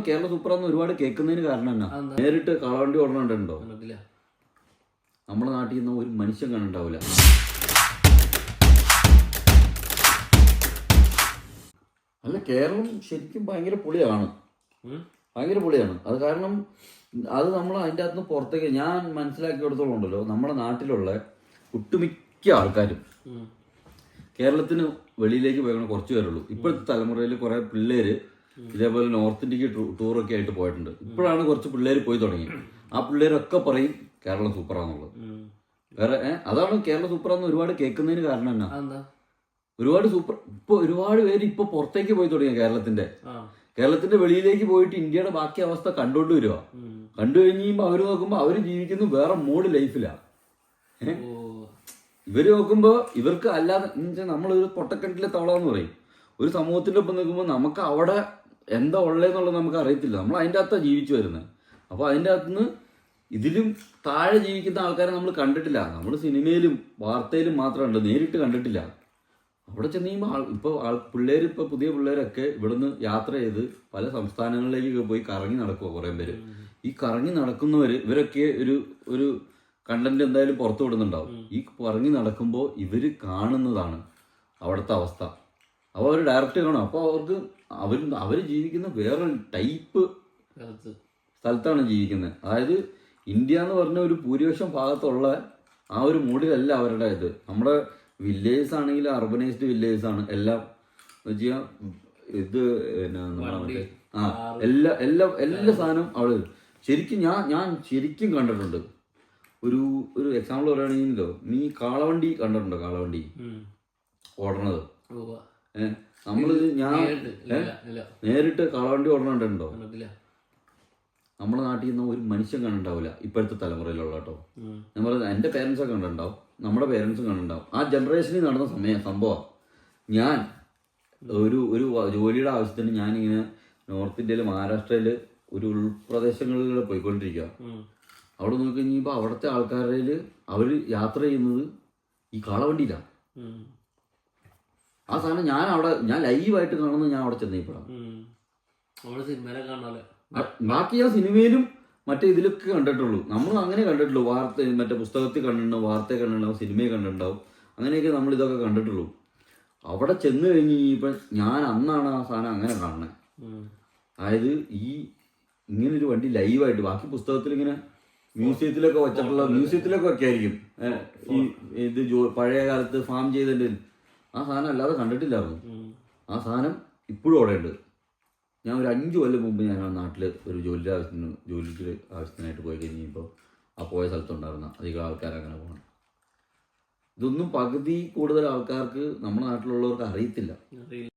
കേരള സൂപ്പറാന്ന് ഒരുപാട് കേൾക്കുന്നതിന് കാരണം എന്നാ നേരിട്ട് കാളവണ്ടി ഓടണുണ്ടോ? നമ്മുടെ നാട്ടിൽ നിന്ന് ഒരു മനുഷ്യൻ കണ്ടിട്ടുണ്ടാവില്ല. അല്ല, കേരളം ശരിക്കും ഭയങ്കര പൊളിയാണ്. അത് കാരണം അത് നമ്മൾ അതിൻ്റെ അകത്ത് നിന്ന് പുറത്തേക്ക് ഞാൻ മനസ്സിലാക്കിയെടുത്തോളം ഉണ്ടല്ലോ, നമ്മുടെ നാട്ടിലുള്ള ഒട്ടുമിക്ക ആൾക്കാരും കേരളത്തിന് വെളിയിലേക്ക് പോയങ്ങനെ കുറച്ച് പേരുള്ളൂ. ഇപ്പോഴത്തെ തലമുറയിൽ കുറെ പിള്ളേര് ഇതേപോലെ നോർത്ത് ഇന്ത്യക്ക് ടൂറൊക്കെ ആയിട്ട് പോയിട്ടുണ്ട്. ഇപ്പോഴാണ് കുറച്ച് പിള്ളേർ പോയി തുടങ്ങി. ആ പിള്ളേരൊക്കെ പറയും കേരളം സൂപ്പറാന്നുള്ളത്. വേറെ അതാണ് കേരള സൂപ്പറാന്ന് ഒരുപാട് കേൾക്കുന്നതിന് കാരണം എന്നാ, ഒരുപാട് ഒരുപാട് പേര് ഇപ്പൊ പുറത്തേക്ക് പോയി തുടങ്ങിയ കേരളത്തിന്റെ വെളിയിലേക്ക് പോയിട്ട് ഇന്ത്യയുടെ ബാക്കി അവസ്ഥ കണ്ടോണ്ട് വരിക. കണ്ടു കഴിഞ്ഞുമ്പോ അവര് നോക്കുമ്പോ അവര് ജീവിക്കുന്നത് വേറെ മോഡ് ലൈഫിലാണ്. ഇവര് നോക്കുമ്പോ ഇവർക്ക് അല്ലാതെ നമ്മളൊരു പൊട്ടക്കിണറ്റിലെ തവളാന്ന് പറയും. ഒരു സമൂഹത്തിന്റെ ഒപ്പം നിൽക്കുമ്പോൾ നമുക്ക് അവിടെ എന്താ ഉള്ളതെന്നുള്ളത് നമുക്ക് അറിയത്തില്ല. നമ്മൾ അതിൻ്റെ അകത്താണ് ജീവിച്ചു വരുന്നത്. അപ്പോൾ അതിൻ്റെ അകത്തുനിന്ന് ഇതിലും താഴെ ജീവിക്കുന്ന ആൾക്കാരെ നമ്മൾ കണ്ടിട്ടില്ല. നമ്മൾ സിനിമയിലും വാർത്തയിലും മാത്രമല്ല, നേരിട്ട് കണ്ടിട്ടില്ല. അവിടെ ചെന്ന് കഴിയുമ്പോൾ ഇപ്പോൾ പുതിയ പിള്ളേരൊക്കെ ഇവിടുന്ന് യാത്ര ചെയ്ത് പല സംസ്ഥാനങ്ങളിലേക്ക് പോയി കറങ്ങി നടക്കുക. കുറേ പേര് ഈ കറങ്ങി നടക്കുന്നവര് ഇവരൊക്കെ ഒരു കണ്ടന്റ് എന്തായാലും പുറത്തു വിടുന്നുണ്ടാവും. ഈ കറങ്ങി നടക്കുമ്പോൾ ഇവര് കാണുന്നതാണ് അവിടുത്തെ അവസ്ഥ. അപ്പോൾ അവർ ഡയറക്റ്റ് കാണും. അപ്പോൾ അവർക്ക് അവർ ജീവിക്കുന്ന വേറെ ടൈപ്പ് സ്ഥലത്താണ് ജീവിക്കുന്നത്. അതായത് ഇന്ത്യ എന്ന് പറഞ്ഞ ഒരു ഭൂരിപക്ഷം ഭാഗത്തുള്ള ആ ഒരു മൂഡിലല്ല അവരുടെ ഇത്. നമ്മുടെ വില്ലേജസ് ആണെങ്കിൽ അർബനൈസ്ഡ് വില്ലേജസ് ആണ് എല്ലാം. വെച്ചാൽ ഇത് എല്ലാ സാധനവും അവിടെ ശരിക്കും ഞാൻ ശരിക്കും കണ്ടിട്ടുണ്ട്. ഒരു എക്സാമ്പിൾ പറയുകയാണെങ്കിലോ, നീ കാളവണ്ടി കണ്ടിട്ടുണ്ടോ? കാളവണ്ടി ഓടണത് നമ്മളിത് നേരിട്ട് കാളവണ്ടി ഓടണുണ്ടോ? നമ്മുടെ നാട്ടിൽ നിന്ന് ഒരു മനുഷ്യൻ കണ്ടിട്ടുണ്ടാവില്ല ഇപ്പോഴത്തെ തലമുറയിലുള്ള കേട്ടോ. ഞാൻ പറയുന്നത് എൻ്റെ പേരൻസൊക്കെ കണ്ടിട്ടുണ്ടാവും, നമ്മുടെ പേരൻസും കണ്ടിട്ടുണ്ടാവും. ആ ജനറേഷനിൽ നടന്ന സംഭവം. ഞാൻ ഒരു ജോലിയുടെ ആവശ്യത്തിന് ഞാനിങ്ങനെ നോർത്ത് ഇന്ത്യയിൽ മഹാരാഷ്ട്രയിൽ ഒരു ഉൾപ്രദേശങ്ങളിലൂടെ പോയിക്കൊണ്ടിരിക്കുക. അവിടെ നോക്കി കഴിഞ്ഞപ്പോൾ അവിടുത്തെ ആൾക്കാരിൽ അവർ യാത്ര ചെയ്യുന്നത് ഈ കാളവണ്ടിയിലാണ്. ആ സാധനം ഞാൻ ലൈവായിട്ട് കാണുന്നത് ഞാൻ അവിടെ ചെന്നപ്പോഴാണ്. ബാക്കി ഞാൻ സിനിമയിലും മറ്റേ ഇതിലൊക്കെ കണ്ടിട്ടുള്ളൂ. നമ്മൾ അങ്ങനെ കണ്ടിട്ടുള്ളൂ. വാർത്ത മറ്റേ പുസ്തകത്തിൽ കണ്ടിട്ടുണ്ടാവും, വാർത്തയെ കണ്ടിട്ടുണ്ടാവും, സിനിമയെ കണ്ടിട്ടുണ്ടാവും. അങ്ങനെയൊക്കെ നമ്മൾ ഇതൊക്കെ കണ്ടിട്ടുള്ളൂ. അവിടെ ചെന്ന് കഴിഞ്ഞ് കഴിഞ്ഞപ്പോൾ ഞാൻ അന്നാണ് ആ സാധനം അങ്ങനെ കാണുന്നത്. അതായത് ഇങ്ങനൊരു വണ്ടി ലൈവായിട്ട്, ബാക്കി പുസ്തകത്തിൽ ഇങ്ങനെ മ്യൂസിയത്തിലൊക്കെ ഒക്കെ ആയിരിക്കും ഇത് പഴയ കാലത്ത് ഫാം ചെയ്തതിൻ്റെ. ആ സാധനം അല്ലാതെ കണ്ടിട്ടില്ലായിരുന്നു. ആ സാധനം ഇപ്പോഴും അവിടെ ഉണ്ട്. ഞാൻ ഒരു 5 കൊല്ലം മുമ്പ് ഞാൻ ആ നാട്ടിൽ ഒരു ജോലിക്ക് ആവശ്യത്തിനായിട്ട് പോയി കഴിഞ്ഞപ്പോൾ ആ പോയ സ്ഥലത്തുണ്ടായിരുന്ന അധികം ആൾക്കാരങ്ങനെ പോകണം. ഇതൊന്നും പകുതി കൂടുതൽ ആൾക്കാർക്ക് നമ്മുടെ നാട്ടിലുള്ളവർക്ക് അറിയത്തില്ല.